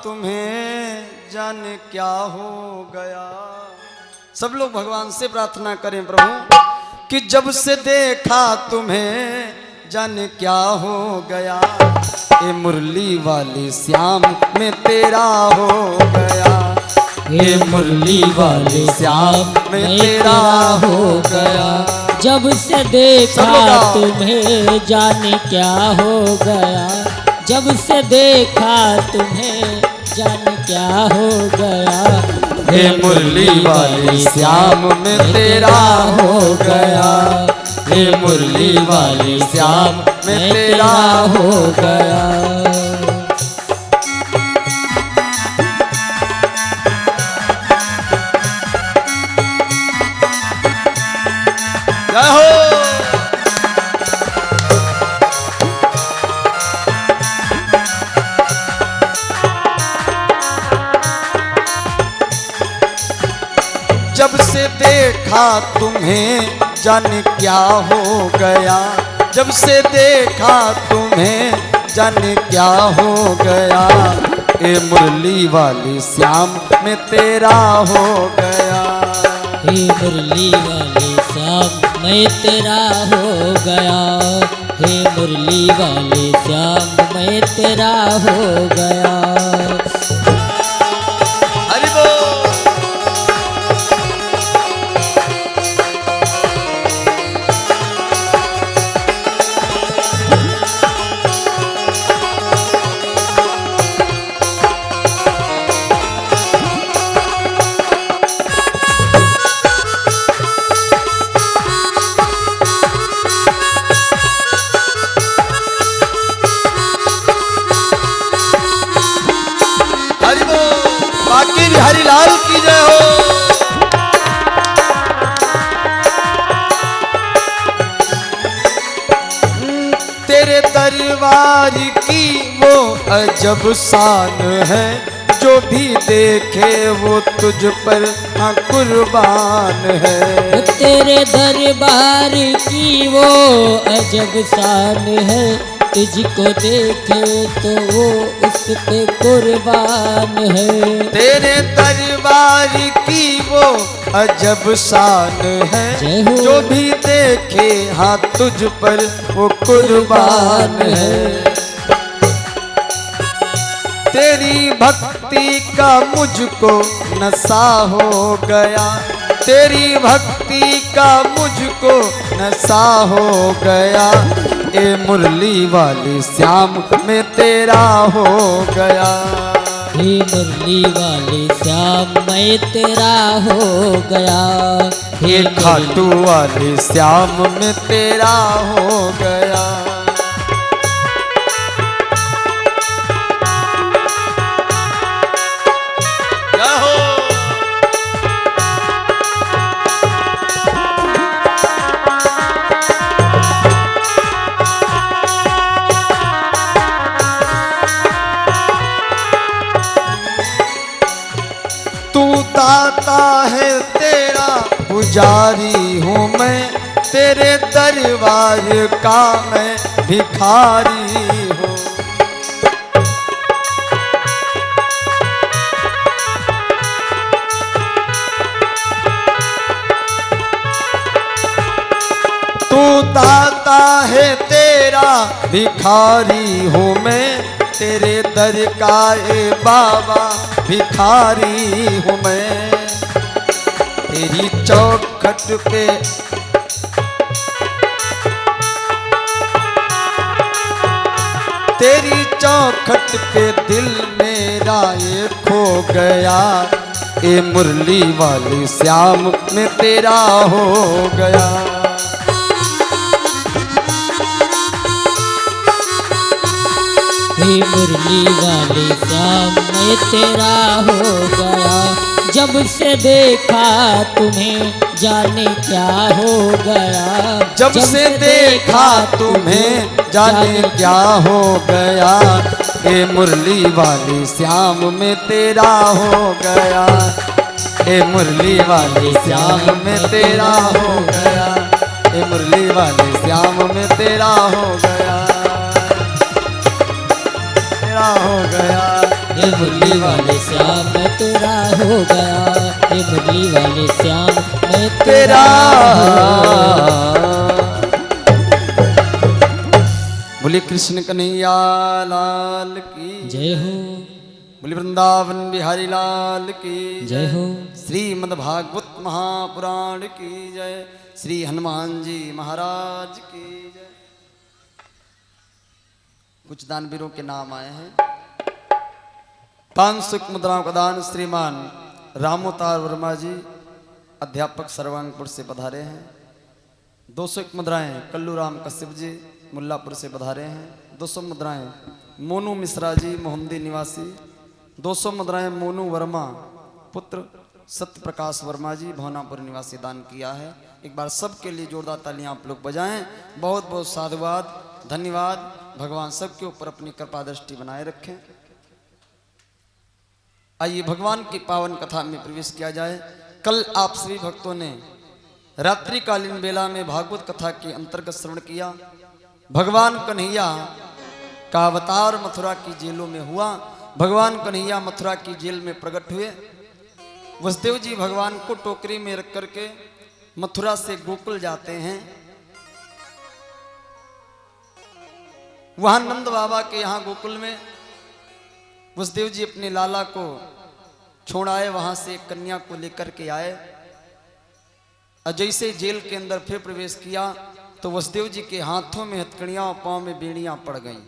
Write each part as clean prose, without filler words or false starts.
तुम्हें जाने क्या हो गया। सब लोग भगवान से प्रार्थना करें, प्रभु कि जब से देखा तुम्हें जाने क्या हो गया। ए मुरली वाली श्याम में तेरा हो गया। हे मुरली वाले श्याम में तेरा हो गया। जब से देखा तुम्हें जाने क्या हो गया। जब से देखा तुम्हें जाने क्या हो गया। हे मुरली वाली श्याम में तेरा हो गया। हे मुरली वाली श्याम में तेरा हो गया। जय हो। जब से देखा तुम्हें जाने क्या हो गया। जब से देखा तुम्हें जाने क्या हो गया। ए मुरली वाली श्याम में तेरा हो गया। हे मुरली वाले श्याम में तेरा हो गया। हे मुरली वाले श्याम में तेरा हो गया। हरि बोल। हरिलाल की जय हो। तेरे दरबार की वो अजब शान है। जो भी देखे वो तुझ पर हाँ कुर्बान है। तेरे दरबार की वो अजब शान है। तुझको देखे तो वो उस पे कुर्बान है। तेरे दरबार की वो अजब शान है। जो भी देखे हाँ तुझ पर वो कुर्बान है। तेरी भक्ति का मुझको नशा हो गया। तेरी भक्ति का मुझको नशा हो गया। ए मुरली वाली श्याम में तेरा हो गया। हे मुरली वाली श्याम में तेरा हो गया। हे खाटू वाली श्याम में तेरा हो गया। दाता है तेरा पुजारी हूँ मैं। तेरे दरबार का मैं भिखारी हूँ। तू दाता है तेरा भिखारी हूँ मैं। तेरे दर का ए बाबा भिखारी हूँ मैं। तेरी चौखट पे तेरी चौखट पे दिल मेरा ये खो गया। ए मुरली वाली श्याम में तेरा हो गया। हे मुरली वाले श्याम में तेरा हो गया। जब से देखा तुम्हें जाने क्या हो गया। जब से देखा तुम्हें जाने क्या हो गया। ए मुरली वाली श्याम में तेरा हो गया। ए मुरली वाली श्याम में तेरा हो गया। ए मुरली वाली श्याम में तेरा हो गया। तेरा हो गया। हे मुरली वाले श्याम मैं तेरा हो गया, हे मुरली वाले श्याम मैं तेरा बोले कृष्ण कन्हैया लाल की जय हो, बोले वृंदावन बिहारी लाल की जय हो। श्रीमद् भागवत महापुराण की जय। श्री हनुमान जी महाराज की जय। कुछ दानवीरों के नाम आए हैं। 500 मुद्राओं का दान श्रीमान रामोतार वर्मा जी अध्यापक सर्वांगपुर से पधारे हैं। 201 मुद्राएं कल्लू राम कश्यप जी मुल्लापुर से पधारे हैं। 200 मुद्राएं मोनू मिश्रा जी मोहम्मदी निवासी। 200 मुद्राएं मोनू वर्मा पुत्र सत्य प्रकाश वर्मा जी भवनापुर निवासी दान किया है। एक बार सबके लिए जोरदार तालियां आप लोग बजाएं। बहुत बहुत साधुवाद, धन्यवाद। भगवान सबके ऊपर अपनी कृपा दृष्टि बनाए रखें। आइए भगवान की पावन कथा में प्रवेश किया जाए। कल आप सभी भक्तों ने रात्रिकालीन बेला में भागवत कथा के अंतर्गत श्रवण किया। भगवान कन्हैया का अवतार मथुरा की जेलों में हुआ। भगवान कन्हैया मथुरा की जेल में प्रकट हुए। वसुदेव जी भगवान को टोकरी में रख करके मथुरा से गोकुल जाते हैं। वहां नंद बाबा के यहाँ गोकुल में वसुदेव जी अपने लाला को छोड़ आए। वहां से एक कन्या को लेकर के आए और जैसे जेल के अंदर फिर प्रवेश किया तो वसुदेव जी के हाथों में हथकड़ियां और पांव में बेड़ियां पड़ गईं।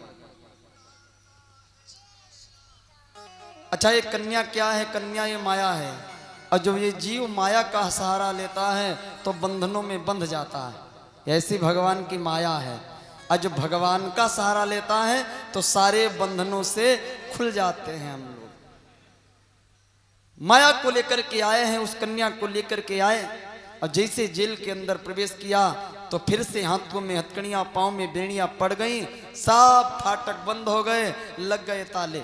अच्छा, ये कन्या क्या है? कन्या ये माया है। और जब ये जीव माया का सहारा लेता है तो बंधनों में बंध जाता है। ऐसी भगवान की माया है। और जब भगवान का सहारा लेता है तो सारे बंधनों से खुल जाते हैं। हम लोग माया को लेकर के आए हैं, उस कन्या को लेकर के आए और जैसे जेल के अंदर प्रवेश किया तो फिर से हाथों में हथकड़ियां पांव में बेड़ियां पड़ गईं। सब फाटक बंद हो गए, लग गए ताले।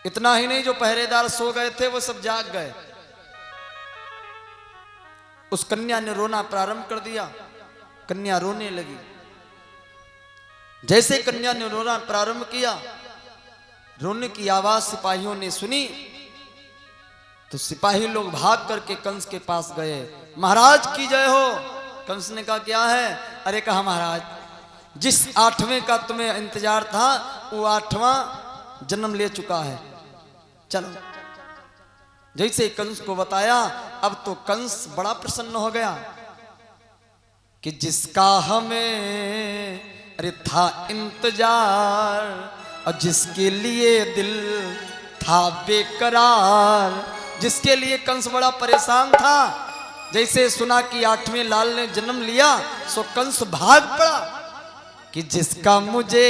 इतना ही नहीं, जो पहरेदार सो गए थे वो सब जाग गए। उस कन्या ने रोना प्रारंभ कर दिया। कन्या रोने लगी। जैसे कन्या ने रोना प्रारंभ किया, रोने की आवाज सिपाहियों ने सुनी तो सिपाही लोग भाग करके कंस के पास गए। महाराज की जय हो। कंस ने कहा क्या है? अरे कहा महाराज, जिस 8वें का तुम्हें इंतजार था वो 8वां जन्म ले चुका है। चलो। जैसे कंस को बताया, अब तो कंस बड़ा प्रसन्न हो गया कि जिसका हमें अरे था इंतजार और जिसके लिए दिल था बेकरार, जिसके लिए कंस बड़ा परेशान था। जैसे सुना कि 8वें लाल ने जन्म लिया सो कंस भाग पड़ा कि जिसका मुझे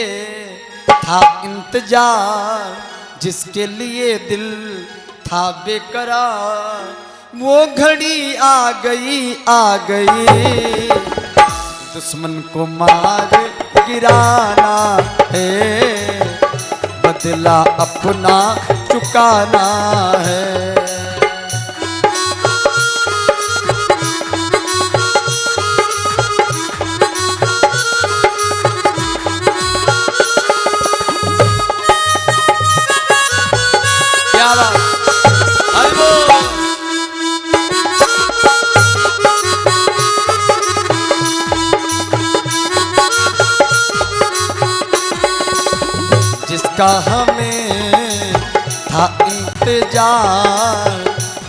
था इंतजार, जिसके लिए दिल था बेकरार, वो घड़ी आ गई दुश्मन को मार गिराना है, बदला अपना चुकाना है। क्या बात, हरि बोल। जिसका हमें था इंतजार,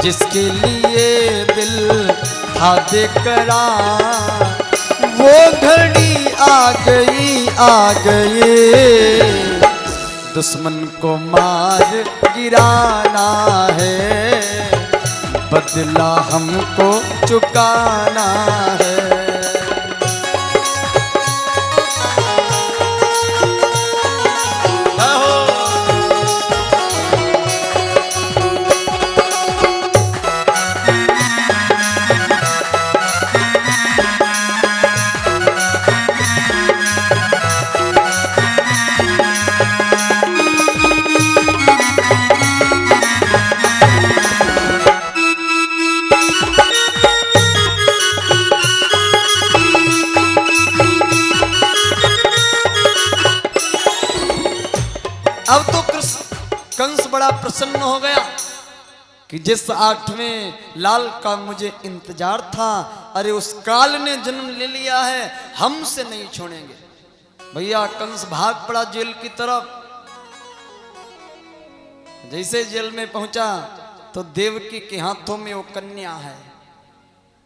जिसके लिए दिल था बेकरार, वो घड़ी आ गई दुश्मन को मार गिराना है, बदला हमको चुकाना है। अब तो कंस बड़ा प्रसन्न हो गया कि जिस 8वें लाल का मुझे इंतजार था, अरे उस काल ने जन्म ले लिया है, हमसे नहीं छोड़ेंगे। भैया कंस भाग पड़ा जेल की तरफ। जैसे जेल में पहुंचा तो देवकी के हाथों में वो कन्या है।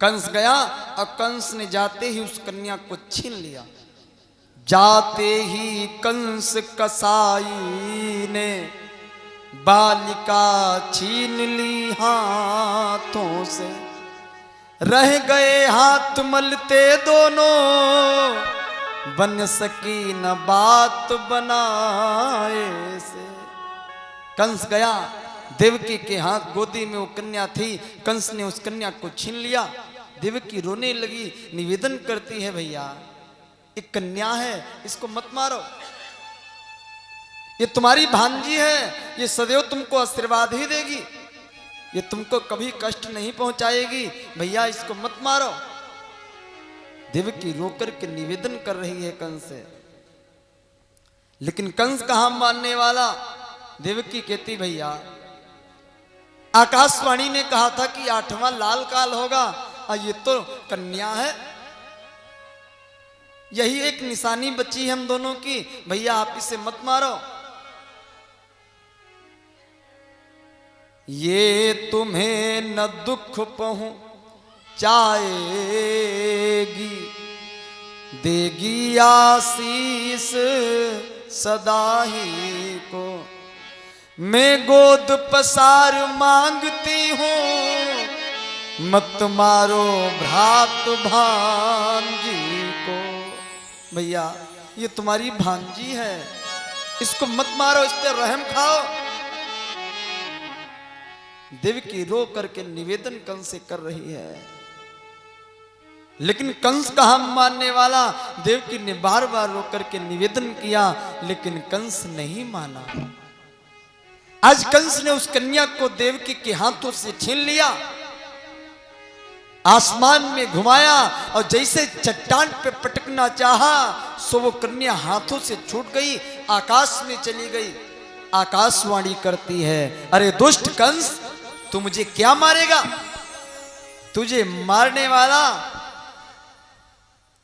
कंस गया और कंस ने जाते ही उस कन्या को छीन लिया। जाते ही कंस कसाई ने बालिका छीन ली हाथों से, रह गए हाथ मलते दोनों, बन सकी न बात बनाए से। कंस गया, देवकी के हाथ गोदी में वो कन्या थी, कंस ने उस कन्या को छीन लिया। देवकी रोने लगी, निवेदन करती है भैया एक कन्या है, इसको मत मारो, ये तुम्हारी भांजी है, ये सदैव तुमको आशीर्वाद ही देगी, ये तुमको कभी कष्ट नहीं पहुंचाएगी, भैया इसको मत मारो। देवकी रोकर के निवेदन कर रही है कंस से, लेकिन कंस कहां मानने वाला। देवकी कहती भैया आकाशवाणी ने कहा था कि 8वां लाल काल होगा, और ये तो कन्या है, यही एक निशानी बची है हम दोनों की, भैया आप इसे मत मारो। ये तुम्हें न दुख पहुंचाएगी, देगी आशीष सदा ही को। मैं गोद पसार मांगती हूँ, मत मारो भ्रात भांजी को। भैया ये तुम्हारी भांजी है, इसको मत मारो, इस पे रहम खाओ। देवकी रो करके निवेदन कंस से कर रही है, लेकिन कंस कहां मानने वाला। देवकी ने बार बार रो करके निवेदन किया, लेकिन कंस नहीं माना। आज कंस ने उस कन्या को देवकी के हाथों से छीन लिया, आसमान में घुमाया, और जैसे चट्टान पे पटकना चाहा, सो वो कन्या हाथों से छूट गई, आकाश में चली गई। आकाशवाणी करती है, अरे दुष्ट कंस, तू मुझे क्या मारेगा, तुझे मारने वाला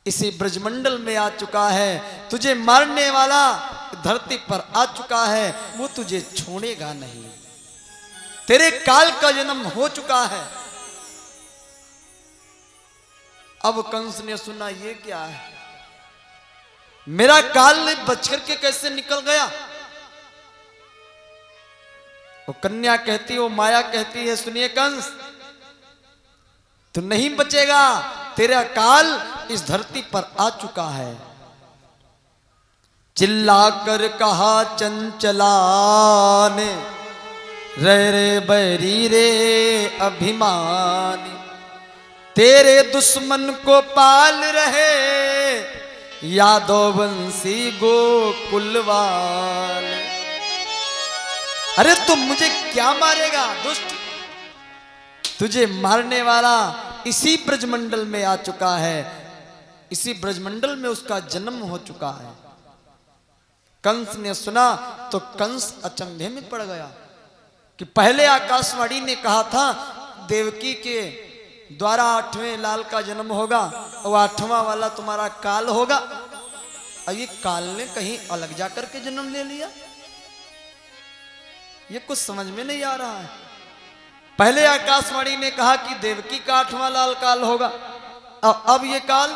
इसी ब्रजमंडल में आ चुका है, तुझे मारने वाला धरती पर आ चुका है, वो तुझे छोड़ेगा नहीं, तेरे काल का जन्म हो चुका है। अब कंस ने सुना ये क्या है, मेरा काल ने बच करके कैसे निकल गया। वो कन्या कहती, वो माया कहती है, सुनिए कंस, तू नहीं बचेगा, तेरा काल इस धरती पर आ चुका है। चिल्लाकर कहा चंचला ने, रे रे बैरी रे अभिमानी, तेरे दुश्मन को पाल रहे यादव वंशी गोकुलवाल। अरे तुम मुझे क्या मारेगा दुष्ट, तुझे मारने वाला इसी ब्रजमंडल में आ चुका है, इसी ब्रजमंडल में उसका जन्म हो चुका है। कंस ने सुना तो कंस अचंभे में पड़ गया कि पहले आकाशवाणी ने कहा था देवकी के द्वारा 8वें लाल का जन्म होगा, और 8वां वाला तुम्हारा काल होगा, और ये काल ने कहीं अलग जाकर के जन्म ले लिया। ये कुछ समझ में नहीं आ रहा है। पहले आकाशवाणी ने कहा कि देवकी का 8वां लाल काल होगा, और अब ये काल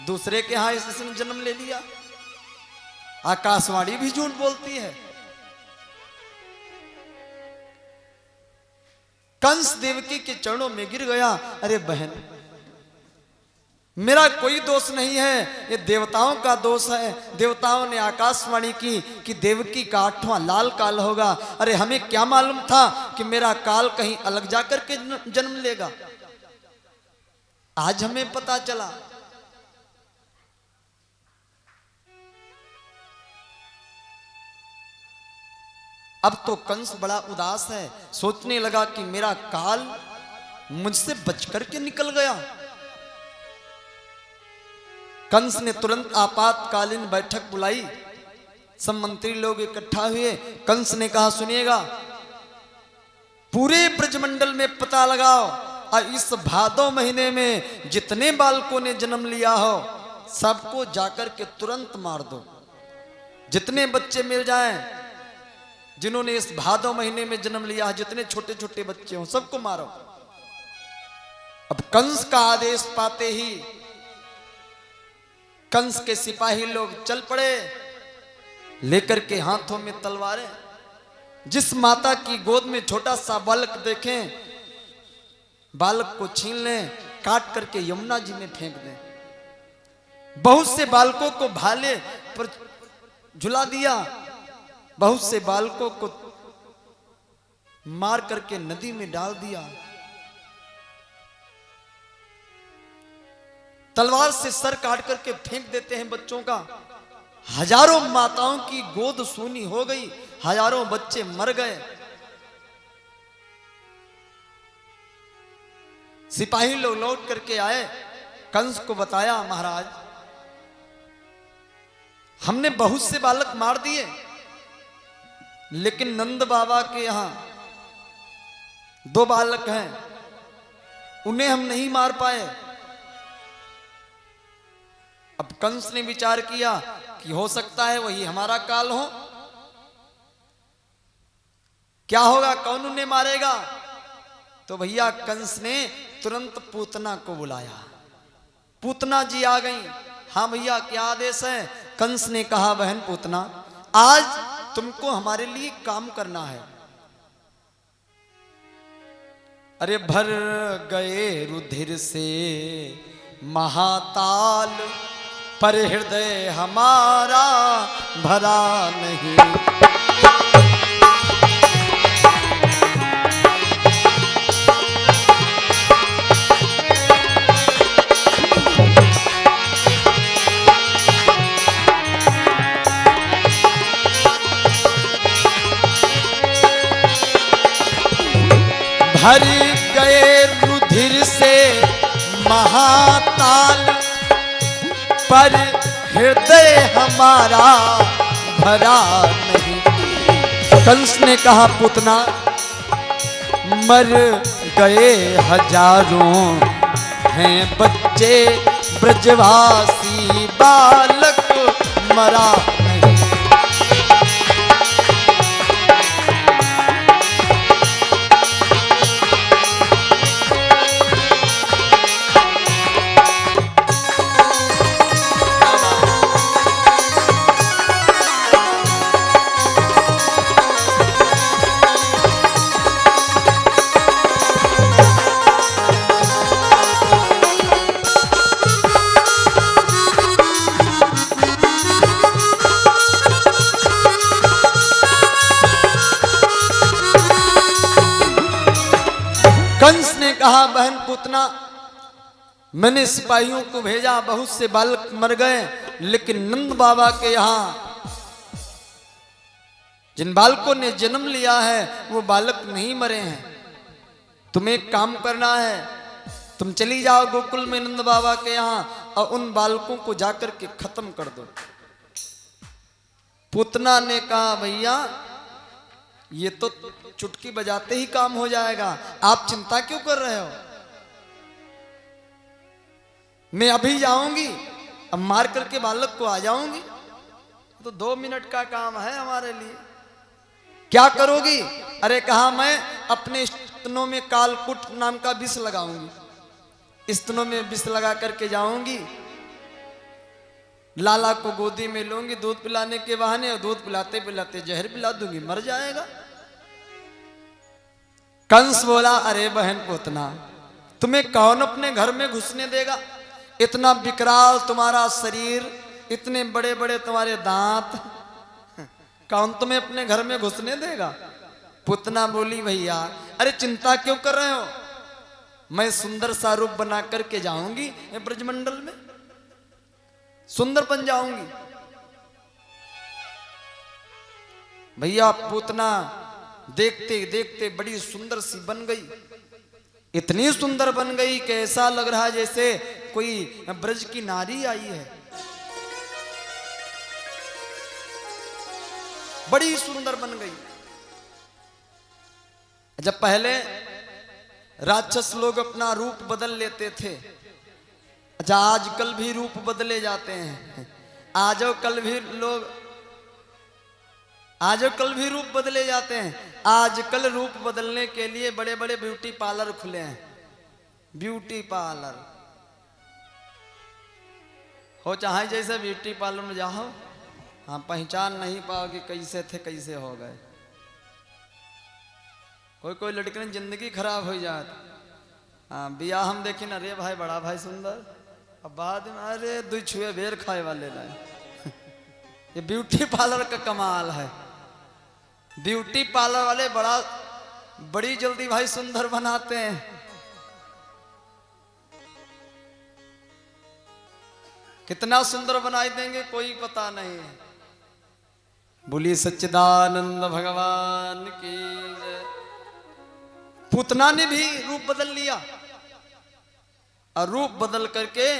दूसरे के यहां इसने जन्म ले लिया। आकाशवाणी भी झूठ बोलती है। कंस देवकी के चरणों में गिर गया, अरे बहन मेरा कोई दोष नहीं है, ये देवताओं का दोष है। देवताओं ने आकाशवाणी की कि देवकी का 8वां लाल काल होगा। अरे हमें क्या मालूम था कि मेरा काल कहीं अलग जाकर के जन्म लेगा, आज हमें पता चला। अब तो कंस बड़ा उदास है, सोचने लगा कि मेरा काल मुझसे बचकर के निकल गया। कंस ने तुरंत आपातकालीन बैठक बुलाई, सब मंत्री लोग इकट्ठा हुए। कंस ने कहा सुनिएगा, पूरे ब्रजमंडल में पता लगाओ और इस भादो महीने में जितने बालकों ने जन्म लिया हो सबको जाकर के तुरंत मार दो। जितने बच्चे मिल जाएं जिन्होंने इस भादो महीने में जन्म लिया है, जितने छोटे छोटे बच्चे हों सबको मारो। अब कंस का आदेश पाते ही कंस के सिपाही लोग चल पड़े लेकर के हाथों में तलवारें। जिस माता की गोद में छोटा सा बालक देखें, बालक को छीन लें, काट करके यमुना जी में फेंक दें। बहुत से बालकों को भाले पर झुला दिया, बहुत से बालकों को मार करके नदी में डाल दिया। तलवार से सर काट करके फेंक देते हैं बच्चों का। हजारों माताओं की गोद सूनी हो गई, हजारों बच्चे मर गए। सिपाही लोग लौट करके आए, कंस को बताया महाराज हमने बहुत से बालक मार दिए, लेकिन नंद बाबा के यहां 2 बालक हैं, उन्हें हम नहीं मार पाए। अब कंस ने विचार किया कि हो सकता है वही हमारा काल हो। क्या होगा, कौन उन्हें मारेगा? तो भैया कंस ने तुरंत पूतना को बुलाया। पूतना जी आ गई। हाँ भैया क्या आदेश है? कंस ने कहा बहन पूतना, आज तुमको हमारे लिए काम करना है। अरे भर गए रुधिर से महाताल, पर हृदय हमारा भरा नहीं। भर गए रुधिर से महाताल, पर हृदय हमारा भरा नहीं। कंस ने कहा पुतना, मर गए हजारों हैं बच्चे, ब्रजवासी बालक मरा नहीं। कंस ने कहा बहन पूतना, मैंने सिपाहियों को भेजा, बहुत से बालक मर गए, लेकिन नंद बाबा के यहां जिन बालकों ने जन्म लिया है वो बालक नहीं मरे हैं। तुम्हें एक काम करना है, तुम चली जाओ गोकुल में नंद बाबा के यहां और उन बालकों को जाकर के खत्म कर दो। पूतना ने कहा भैया ये तो चुटकी बजाते ही काम हो जाएगा, आप चिंता क्यों कर रहे हो? मैं अभी जाऊंगी, अब मार करके बालक को आ जाऊंगी, तो 2 मिनट का काम है हमारे लिए। क्या करोगी? अरे कहा मैं अपने स्तनों में कालकुट नाम का विष लगाऊंगी, स्तनों में विष लगा करके जाऊंगी, लाला को गोदी में लूंगी दूध पिलाने के बहाने, और दूध पिलाते पिलाते जहर पिला दूंगी, मर जाएगा। कंस बोला अरे बहन पूतना, तुम्हें कौन अपने घर में घुसने देगा? इतना विकराल तुम्हारा शरीर, इतने बड़े बड़े तुम्हारे दांत, कौन तुम्हें अपने घर में घुसने देगा? पूतना बोली भैया अरे चिंता क्यों कर रहे हो, मैं सुंदर सा रूप बना करके जाऊंगी ब्रजमंडल में, सुंदर बन जाऊंगी। भैया पूतना देखते देखते बड़ी सुंदर सी बन गई, इतनी सुंदर बन गई कि ऐसा लग रहा है जैसे कोई ब्रज की नारी आई है। बड़ी सुंदर बन गई। जब पहले राक्षस लोग अपना रूप बदल लेते थे, अच्छा आजकल भी रूप बदले जाते हैं। आज कल भी रूप बदले जाते हैं। आजकल रूप बदलने के लिए बड़े बड़े ब्यूटी पार्लर खुले हैं। ब्यूटी पार्लर हो चाहे जैसे ब्यूटी पार्लर में जाओ, हाँ पहचान नहीं पाओगे कैसे थे कैसे हो गए। कोई लड़के ने जिंदगी खराब हो जाती। हाँ बिया हम देखी ना, अरे भाई बड़ा भाई सुंदर, अब बाद में अरे दो छुए बेर खाए वाले लाए। ये ब्यूटी पार्लर का कमाल है। ब्यूटी पार्लर वाले बड़ी जल्दी भाई सुंदर बनाते हैं। कितना सुंदर बनाई देंगे कोई पता नहीं है। बोलिए सच्चिदानंद भगवान की जय। पूतना ने भी रूप बदल लिया और रूप बदल करके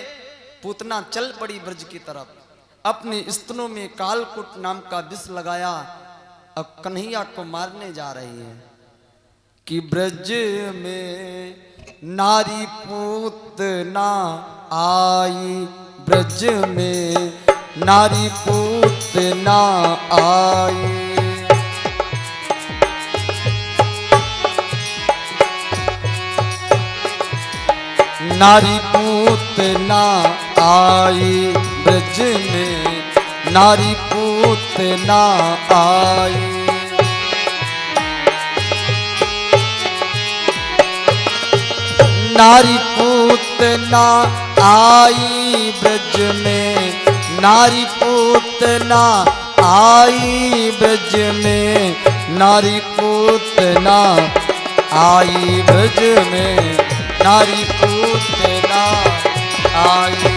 पूतना चल पड़ी ब्रज की तरफ। अपने स्तनों में कालकूट नाम का विष लगाया और कन्हैया को मारने जा रही है कि ब्रज में नारी पूतना आई, ब्रज में नारी पूतना आई। नारी पूतना आई, ब्रज में नारी पूतना आई। नारी पूतना आई ब्रज में, नारी पूतना आई ब्रज में, नारी पूतना आई ब्रज में, नारी पूतना आई।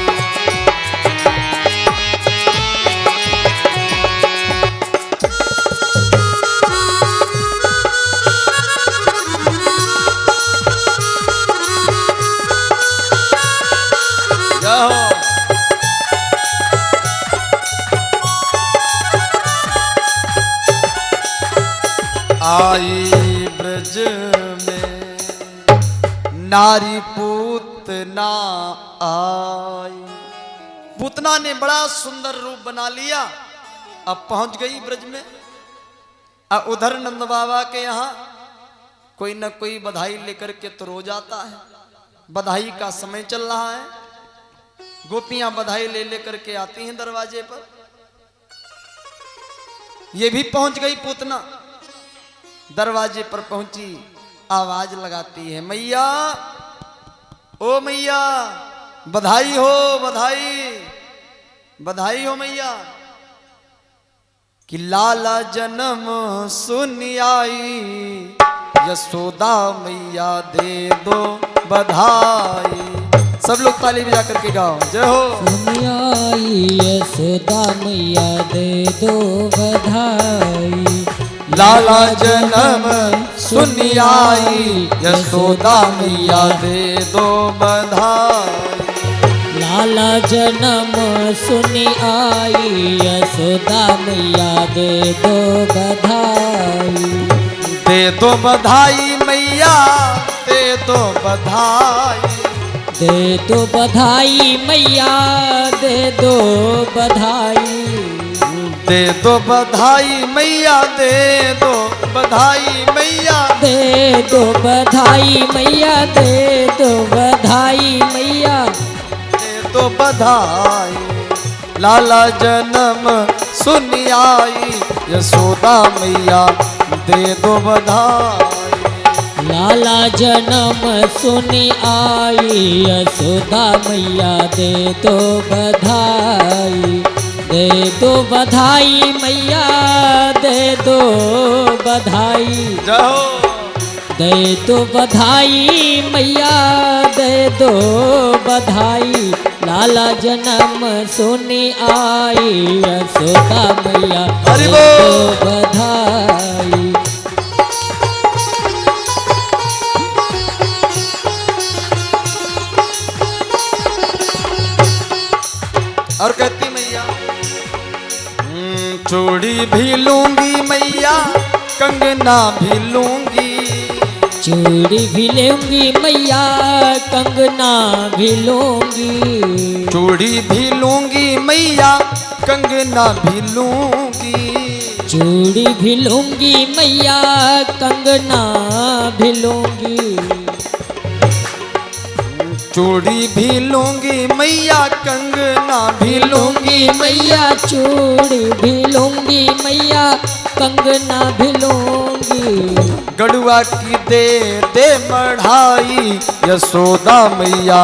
आई ब्रज में नारी पूतना आई। पूतना ने बड़ा सुंदर रूप बना लिया। अब पहुंच गई ब्रज में। अब उधर नंद बाबा के यहाँ कोई न कोई बधाई लेकर के तो रोज आता है। बधाई का समय चल रहा है। गोपियां बधाई ले लेकर के आती हैं दरवाजे पर। ये भी पहुंच गई पूतना। दरवाजे पर पहुंची, आवाज लगाती है, मैया ओ मैया बधाई हो, बधाई बधाई हो मैया कि लाला जन्म सुन आई, यशोदा मैया दे दो बधाई। सब लोग ताली बजा करके गाओ जय हो। सुन आई यशोदा मैया दे दो बधाई, लाला जन्म सुन आई, यशोदा मैया दे दो बधाई। लाला जन्म सुन आई, यशोदा मैया दे दो बधाई। दे दो बधाई मैया दे दो बधाई, दे दो बधाई मैया दे दो बधाई। दे दो बधाई मैया दे दो बधाई मैया दे दो बधाई मैया दे दो बधाई मैया दे दो बधाई। लाला जन्म सुन आई, यशोदा मैया दे दो बधाई। लाला जन्म सुन आई, यशोदा मैया दे दो बधाई। दे दो बधाई मैया दे दो बधाई। जाओ दे दो बधाई मैया दे दो बधाई। लाला जन्म सुन आई, यशोदा मैया दे दो बधाई। और कहती मैया चूड़ी भी लूंगी मैया कंगना भी लूंगी, चूड़ी भी लूंगी मैया कंगना भी लूंगी, चूड़ी भी लूंगी मैया कंगना भी लूंगी, चूड़ी भी लूंगी मैया कंगना भी लूंगी, चूड़ी भी लूंगी मैया कंगना भी लूंगी मैया चूड़ी भी लूंगी मैया कंगना भी लूंगी, गड़ुआ की दे मढ़ाई, यशोदा मैया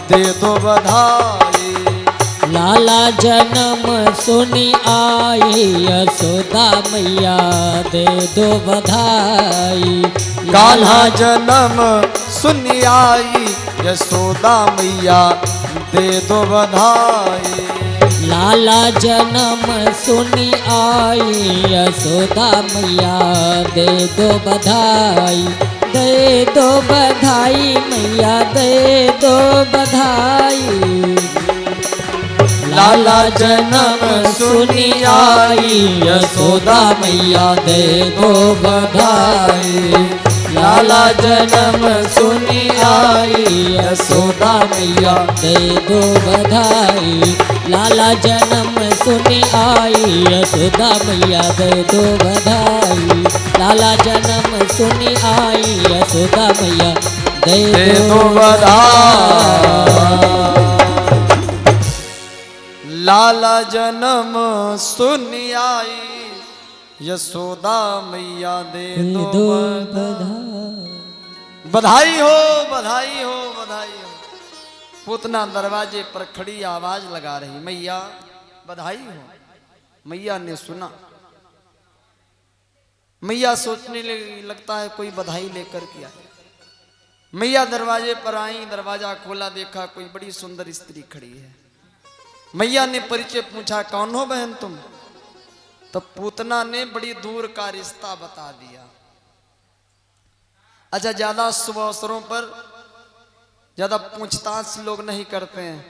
दे दो बधाई, लाला जन्म सुनी आई यशोदा मैया दे दो बधाई, कान्हा जन्म सुनी आई, यशोदा मैया दे दो बधाई, लाला जन्म सुनी आई यशोदा मैया दे दो बधाई, दे दो बधाई मैया दे दो बधाई, लाला जन्म सुनी आई यशोदा मैया दे दो बधाई, लाला जन्म सुनी आई यशोदा मैया दे दो बधाई, लाला जन्म सुनी आई यशोदा मैया दे दो बधाई, लाला जन्म सुनी आई यशोदा मैया दे दो बधाई, लाला जन्म सुनी आई यशोदा मैया दे दो बधाई, बधाई हो बधाई हो बधाई हो। पूतना दरवाजे पर खड़ी आवाज लगा रही, मैया बधाई हो। मैया ने सुना, मैया सोचने लगता है कोई बधाई लेकर के आए। मैया दरवाजे पर आई, दरवाजा खोला, देखा कोई बड़ी सुंदर स्त्री खड़ी है। मैया ने परिचय पूछा, कौन हो बहन तुम? तो पूतना ने बड़ी दूर का रिश्ता बता दिया। अच्छा, ज्यादा शुभ अवसरों पर ज्यादा पूछताछ लोग नहीं करते हैं।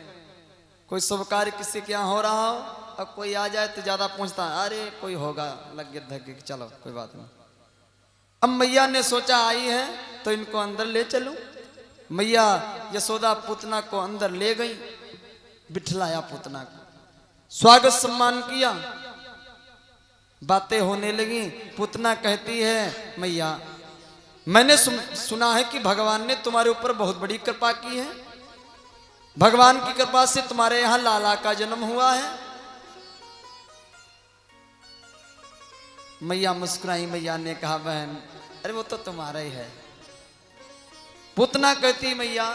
कोई शुभ कार्य किसी के यहाँ हो रहा हो और कोई आ जाए तो ज्यादा पूछता है, अरे कोई होगा, लग गए धगे, चलो कोई बात नहीं। अब मैया ने सोचा आई है तो इनको अंदर ले चलूं। मैया यशोदा पूतना को अंदर ले गई, बिठलाया पूतना को, स्वागत सम्मान किया, बातें होने लगी। पूतना कहती है, मैया मैंने सुना है कि भगवान ने तुम्हारे ऊपर बहुत बड़ी कृपा की है। भगवान की कृपा से तुम्हारे यहां लाला का जन्म हुआ है। मैया मुस्कुराई। मैया ने कहा, बहन अरे वो तो तुम्हारा ही है। पूतना कहती, मैया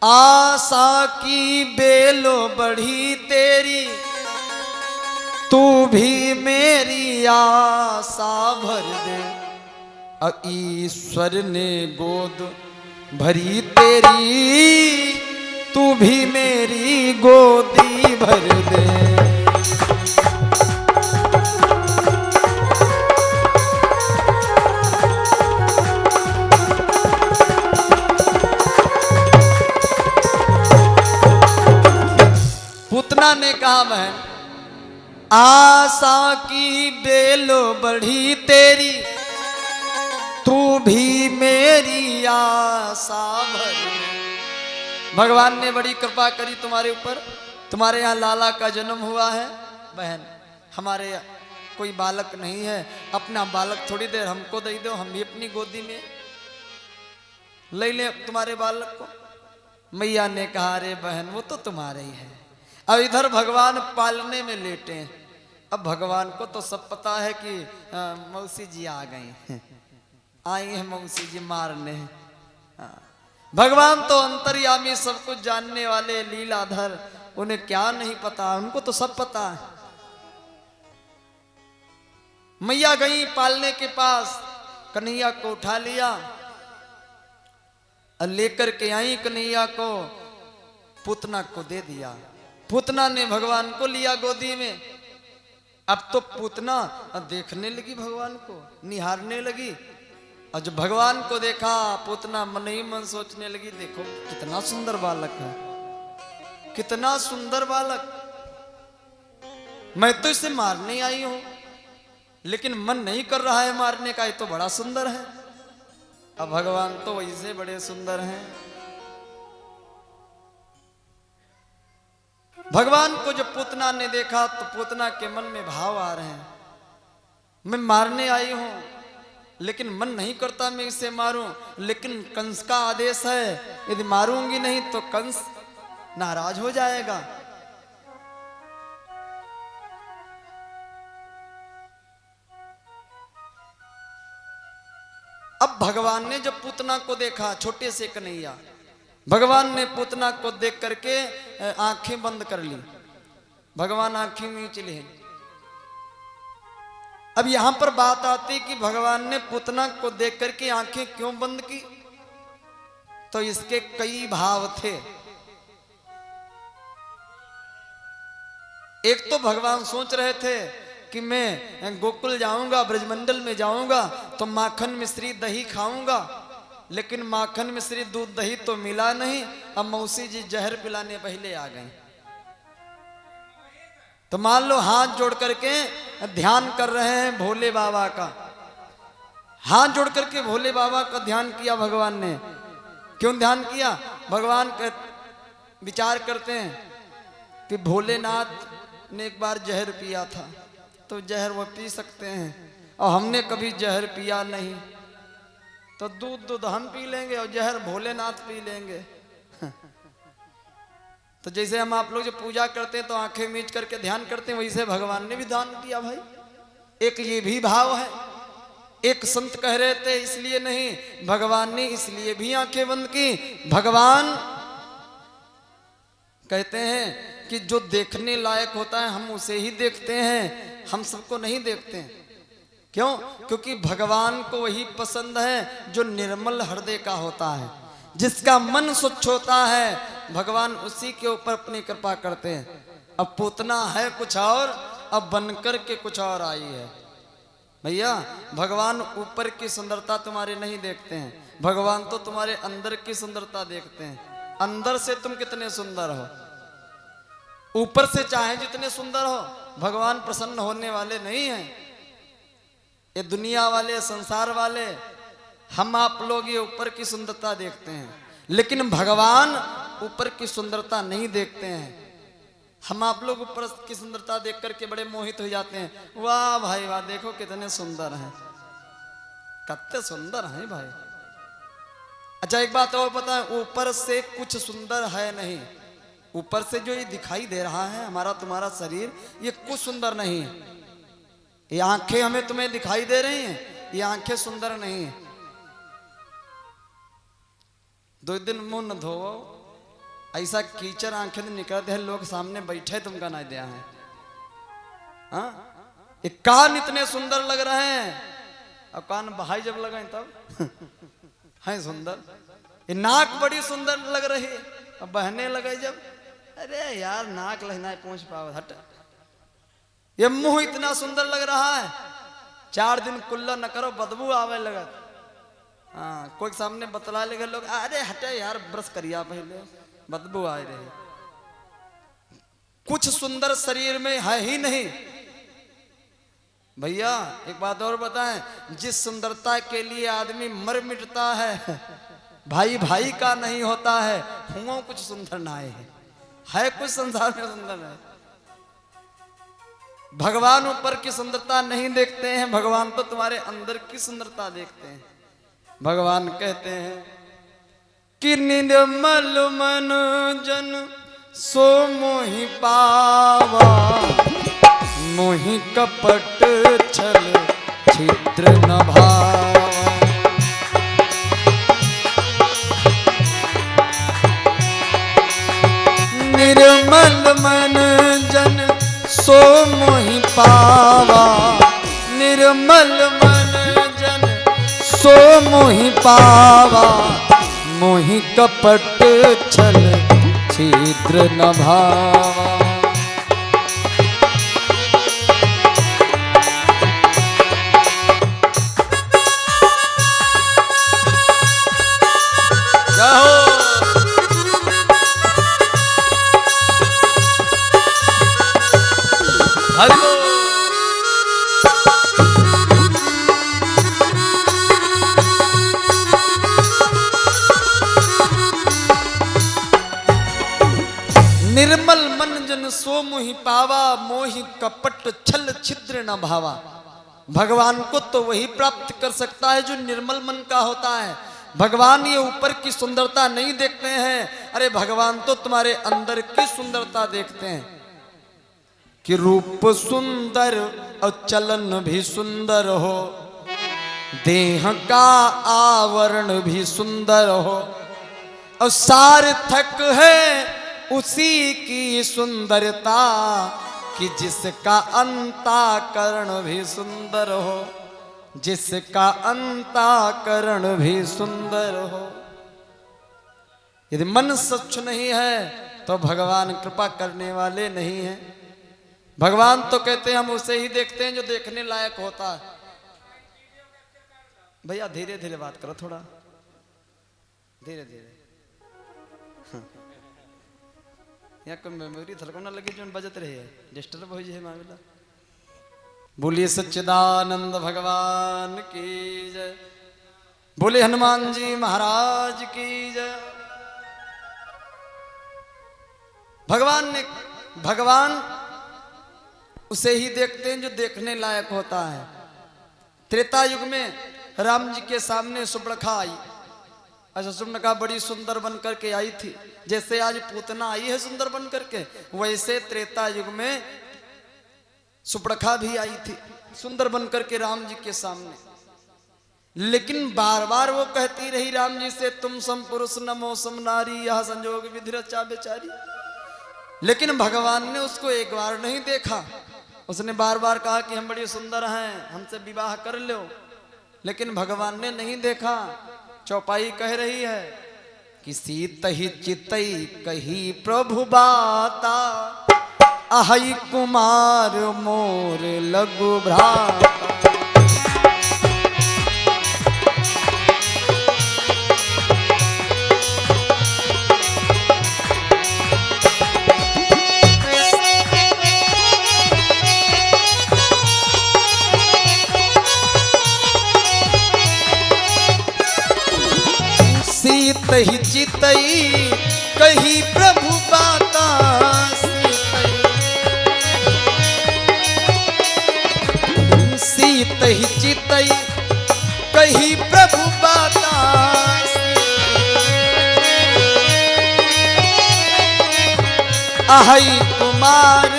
आशा की बेलो बढ़ी तेरी, तू भी मेरी आशा भर दे। ईश्वर ने गोद भरी तेरी, तू भी मेरी गोदी भर दे। पूतना ने कहा, बहन आशा की बेलो बढ़ी तेरी, तू भी मेरी आशा भर दे। भगवान ने बड़ी कृपा करी तुम्हारे ऊपर, तुम्हारे यहाँ लाला का जन्म हुआ है। बहन हमारे कोई बालक नहीं है, अपना बालक थोड़ी देर हमको दे दो, हम भी अपनी गोदी में ले लें तुम्हारे बालक को। मैया ने कहा, अरे बहन वो तो तुम्हारे ही है। अब इधर भगवान पालने में लेटे हैं। अब भगवान को तो सब पता है कि मौसी जी आ गई, आई है मौसी जी मारने। भगवान तो अंतर्यामी, सब कुछ जानने वाले, लीलाधर, उन्हें क्या नहीं पता, उनको तो सब पता है। मैया गई पालने के पास, कन्हैया को उठा लिया और लेकर के आई कन्हैया को, पूतना को दे दिया। पूतना ने भगवान को लिया गोदी में। अब तो पूतना देखने लगी भगवान को, निहारने लगी। और जब भगवान को देखा, पूतना मन ही मन सोचने लगी, देखो कितना सुंदर बालक है, कितना सुंदर बालक, मैं तो इसे मारने आई हूं, लेकिन मन नहीं कर रहा है मारने का, ये तो बड़ा सुंदर है। अब भगवान तो वैसे बड़े सुंदर हैं। भगवान को जब पूतना ने देखा तो पूतना के मन में भाव आ रहे हैं, मैं मारने आई हूं लेकिन मन नहीं करता मैं इसे मारूं, लेकिन कंस का आदेश है, यदि मारूंगी नहीं तो कंस नाराज हो जाएगा। अब भगवान ने जब पूतना को देखा, छोटे से कन्हैया, भगवान ने पूतना को देख करके आंखें बंद कर ली। भगवान आंखें नीच लिए। अब यहां पर बात आती कि भगवान ने पूतना को देख करके आंखें क्यों बंद की, तो इसके कई भाव थे। एक तो भगवान सोच रहे थे कि मैं गोकुल जाऊंगा, ब्रजमंडल में जाऊंगा तो माखन मिश्री दही खाऊंगा, लेकिन माखन मिश्री दूध दही तो मिला नहीं। अब मौसी जी जहर पिलाने पहले आ गई। तो मान लो हाथ जोड़ करके ध्यान कर रहे हैं भोले बाबा का, हाथ जोड़ करके भोले बाबा का ध्यान किया भगवान ने। क्यों ध्यान किया? भगवान विचार करते हैं कि भोलेनाथ ने एक बार जहर पिया था, तो जहर वो पी सकते हैं, और हमने कभी जहर पिया नहीं, तो दूध हम पी लेंगे और जहर भोलेनाथ पी लेंगे। तो जैसे हम आप लोग जो पूजा करते हैं तो आंखें मीच करके ध्यान करते हैं, वैसे भगवान ने भी ध्यान किया भाई। एक ये भी भाव है। एक संत कह रहे थे इसलिए नहीं, भगवान ने इसलिए भी आंखें बंद की। भगवान कहते हैं कि जो देखने लायक होता है हम उसे ही देखते हैं, हम सबको नहीं देखते हैं। क्यों? क्योंकि भगवान को वही पसंद है जो निर्मल हृदय का होता है, जिसका मन स्वच्छ होता है। भगवान उसी के ऊपर अपनी कृपा करते हैं। अब पूतना है कुछ और, अब बनकर के कुछ और आई है। भैया भगवान ऊपर की सुंदरता तुम्हारी नहीं देखते हैं, भगवान तो तुम्हारे अंदर की सुंदरता देखते हैं। अंदर से तुम कितने सुंदर हो, ऊपर से चाहे जितने सुंदर हो, भगवान प्रसन्न होने वाले नहीं हैं। ये दुनिया वाले, संसार वाले, हम आप लोग ये ऊपर की सुंदरता देखते हैं, लेकिन भगवान ऊपर की सुंदरता नहीं देखते हैं। हम आप लोग ऊपर की सुंदरता देख करके बड़े मोहित हो जाते हैं। वाह भाई वाह, देखो कितने सुंदर हैं, कितने सुंदर हैं भाई। अच्छा एक बात और पता है, ऊपर से कुछ सुंदर है नहीं। ऊपर से जो ये दिखाई दे रहा है हमारा तुम्हारा शरीर, ये कुछ सुंदर नहीं है। ये आंखें हमें तुम्हें दिखाई दे रही हैं, ये आंखें सुंदर नहीं है। 2 दिन मुंह न धो, ऐसा कीचड़ आंखें निकलते हैं, लोग सामने बैठे तुमका नहीं दिया है। हाँ, ये कान इतने सुंदर लग रहे हैं, और कान बहाई जब लगाए तब है सुंदर। ये नाक बड़ी सुंदर लग रही है, और बहने लगे जब, अरे यार नाक लहना पहुंच पाओ, हट। ये मुंह इतना सुंदर लग रहा है, 4 दिन कुल्ला न करो बदबू आवे लगा। हाँ, कोई सामने बतला लेगा लोग, अरे हटे यार ब्रश करिया पहले, बदबू आ रही। कुछ सुंदर शरीर में है ही नहीं। भैया एक बात और बताएं, जिस सुंदरता के लिए आदमी मर मिटता है, भाई भाई का नहीं होता है, हुओं कुछ सुंदर ना है कुछ संसार में सुंदर है। भगवान ऊपर की सुंदरता नहीं देखते हैं, भगवान तो तुम्हारे अंदर की सुंदरता देखते हैं। भगवान कहते हैं कि निर्मल मन जन सो मोहि पावा, मोहि कपट छल छिद्र न भावा। निर्मल मन जन सो मोहि पावा, निर्मल मन जन सो मोहि पावा, मोहि कपट छल छिद्र न भावा। सो मोहि पावा, मोहि कपट छल छिद्र न भावा। भगवान को तो वही प्राप्त कर सकता है जो निर्मल मन का होता है। भगवान ये ऊपर की सुंदरता नहीं देखते हैं, अरे भगवान तो तुम्हारे अंदर की सुंदरता देखते हैं कि रूप सुंदर और चलन भी सुंदर हो, देह का आवरण भी सुंदर हो, और सार्थक है उसी की सुंदरता कि जिसका अंतःकरण भी सुंदर हो, जिसका अंतःकरण भी सुंदर हो। यदि मन स्वच्छ नहीं है तो भगवान कृपा करने वाले नहीं हैं। भगवान तो कहते हैं हम उसे ही देखते हैं जो देखने लायक होता है। भैया धीरे धीरे बात करो, थोड़ा धीरे धीरे। यहाँ कोई मेमोरी थलकोना लगी जो बजत रही है, डिस्टर्ब हो जाए मामला। बोलिए सच्चिदानंद भगवान की जय, बोले हनुमान जी महाराज की जय। भगवान उसे ही देखते हैं जो देखने लायक होता है। त्रेता युग में राम जी के सामने सुपर्णखा आई। अच्छा, सुपर्णखा बड़ी सुंदर बन करके आई थी। जैसे आज पूतना आई है सुंदर बन करके, वैसे त्रेता युग में सुपर्णखा भी आई थी सुंदर बन करके राम जी के सामने। लेकिन बार बार वो कहती रही राम जी से, तुम सम पुरुष नमो सम नारी, यह संजोग विधि रचा बेचारी। लेकिन भगवान ने उसको एक बार नहीं देखा। उसने बार बार कहा कि हम बड़ी सुंदर हैं, हमसे विवाह कर लो, लेकिन भगवान ने नहीं देखा। चौपाई कह रही है कि सीत ही चितई कही प्रभु बाता, आहई कुमार मोर लघु भ्राता। सीत ही चितई कही प्रभु बाता, सीत ही चितई कही प्रभु बाता। आहई कुमार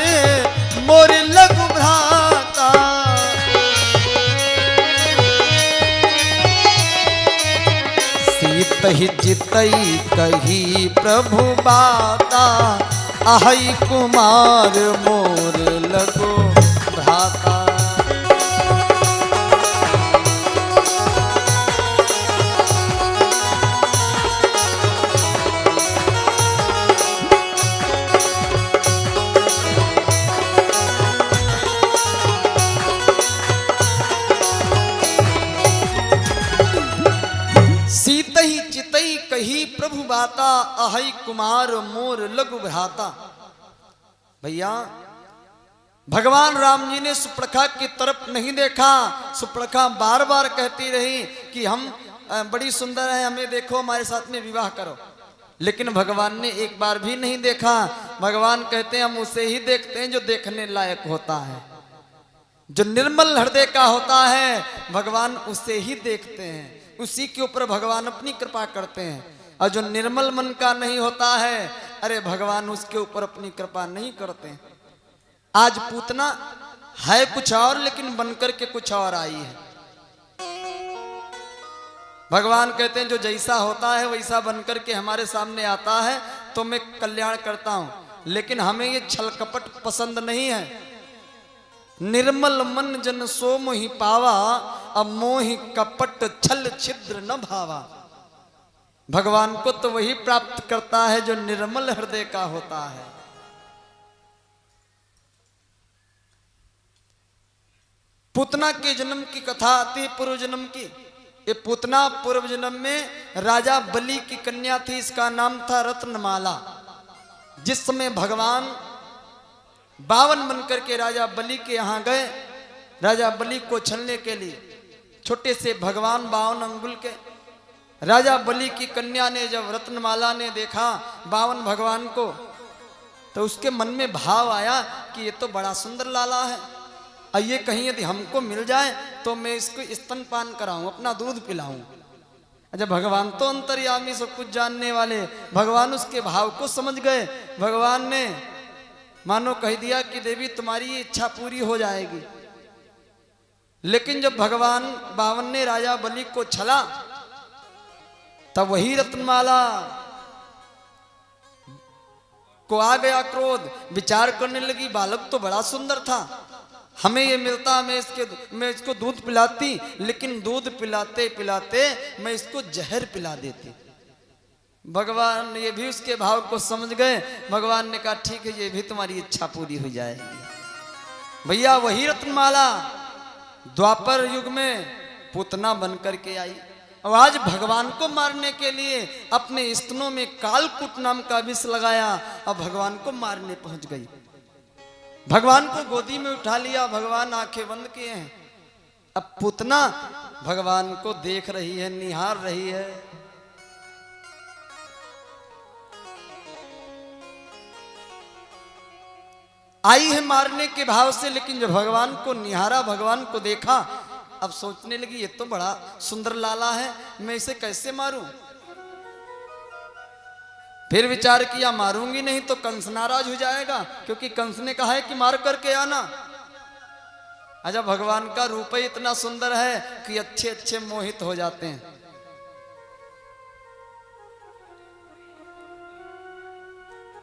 मोर लघु भ्राता। सीत ही चितई कही प्रभु बाता, आहई कुमार मोर लघु भ्राता। सीत ही चितई कही प्रभु बाता, आहई कुमार मोर लघु भ्राता। भैया भगवान राम जी ने सुपर्णखा की तरफ नहीं देखा। सुपर्णखा बार बार कहती रही कि हम बड़ी सुंदर है, हमें देखो, हमारे साथ में विवाह करो। लेकिन भगवान ने एक बार भी नहीं देखा। भगवान कहते हैं हम उसे ही देखते हैं जो देखने लायक होता है, जो निर्मल हृदय का होता है, भगवान उसे ही देखते हैं, उसी के ऊपर भगवान अपनी कृपा करते हैं। और जो निर्मल मन का नहीं होता है, अरे भगवान उसके ऊपर अपनी कृपा नहीं करते हैं। आज पूतना है कुछ और, लेकिन बनकर के कुछ और आई है। भगवान कहते हैं जो जैसा होता है वैसा बनकर के हमारे सामने आता है तो मैं कल्याण करता हूं, लेकिन हमें ये छल कपट पसंद नहीं है। निर्मल मन जन सो मोहि पावा, अब मोहि कपट छल छिद्र न भावा। भगवान को तो वही प्राप्त करता है जो निर्मल हृदय का होता है। पूतना के जन्म की कथा आती है पूर्व जन्म की। ये पूतना पूर्व जन्म में राजा बलि की कन्या थी, इसका नाम था रत्नमाला। जिस समय भगवान 52 बनकर के राजा बलि के यहाँ गए, राजा बलि को छलने के लिए, छोटे से भगवान 52 अंगुल के। राजा बलि की कन्या ने जब रत्नमाला ने देखा 52 भगवान को, तो उसके मन में भाव आया कि ये तो बड़ा सुंदर लाला है, और ये कहीं यदि हमको मिल जाए तो मैं इसको स्तनपान कराऊं, अपना दूध पिलाऊं। अच्छा, भगवान तो अंतर्यामी, सब कुछ जानने वाले, भगवान उसके भाव को समझ गए। भगवान ने मानो कह दिया कि देवी तुम्हारी ये इच्छा पूरी हो जाएगी। लेकिन जब भगवान बावन ने राजा बलि को छला, तब वही रत्नमाला को आ गया क्रोध। विचार करने लगी, बालक तो बड़ा सुंदर था, हमें ये मिलता, मैं इसको दूध पिलाती, लेकिन दूध पिलाते पिलाते मैं इसको जहर पिला देती। भगवान ये भी उसके भाव को समझ गए। भगवान ने कहा ठीक है, ये भी तुम्हारी इच्छा पूरी हो जाएगी। भैया वही रत्नमाला द्वापर युग में पूतना बन करके आई, और आज भगवान को मारने के लिए अपने स्तनों में कालकूट नाम का विष लगाया, और भगवान को मारने पहुंच गई। भगवान को गोदी में उठा लिया, भगवान आंखें बंद किए हैं। अब पूतना भगवान को देख रही है, निहार रही है। आई है मारने के भाव से, लेकिन जब भगवान को निहारा, भगवान को देखा, अब सोचने लगी ये तो बड़ा सुंदर लाला है, मैं इसे कैसे मारूं। फिर विचार किया, मारूंगी नहीं तो कंस नाराज हो जाएगा, क्योंकि कंस ने कहा है कि मार करके आना। अच्छा, भगवान का रूप ही इतना सुंदर है कि अच्छे अच्छे मोहित हो जाते हैं।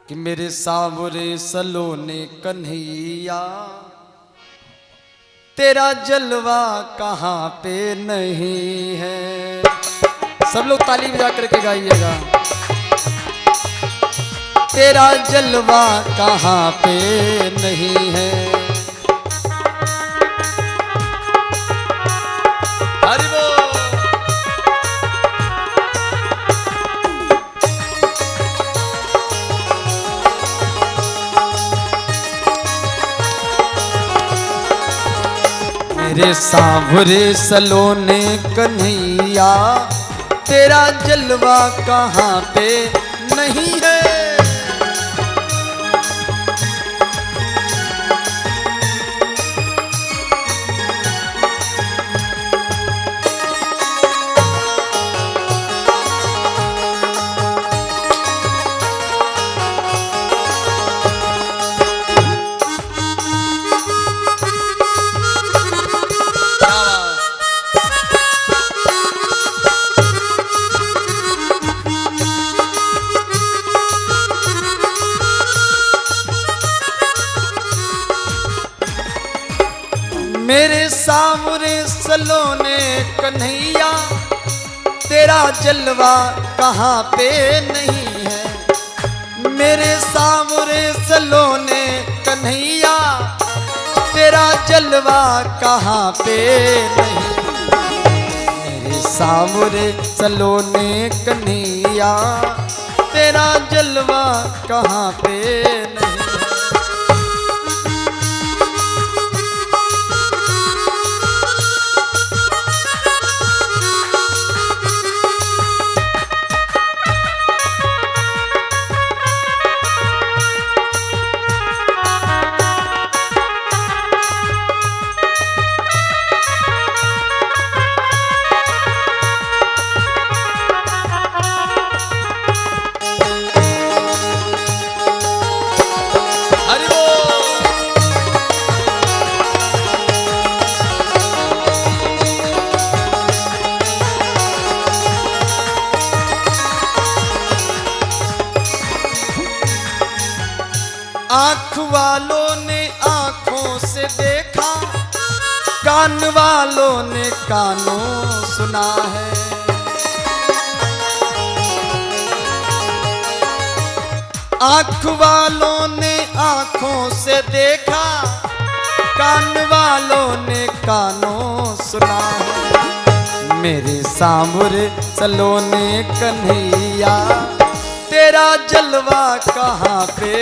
कि मेरे सावरे सलोने कन्हैया, तेरा जलवा कहाँ पे नहीं है। सब लोग ताली बजा करके गाइएगा। तेरा जलवा कहाँ पे नहीं है। हरि बोल। मेरे सांवरे सलोने कन्हैया, तेरा जलवा कहाँ पे नहीं है। मेरे सावरे सलोने कन्हैया, तेरा जलवा कहाँ पे नहीं है। मेरे सावरे सलोने कन्हैया, तेरा जलवा कहाँ पे नहीं। मेरे सावरे सलोने कन्हैया, तेरा जलवा कहाँ पे नहीं। आँख वालों ने आँखों से देखा, कान वालों ने कानों सुना है। आँख वालों ने आँखों से देखा, कान वालों ने कानों सुना है। मेरे सांवरे सलोने कन्हैया, तेरा जलवा कहाँ पे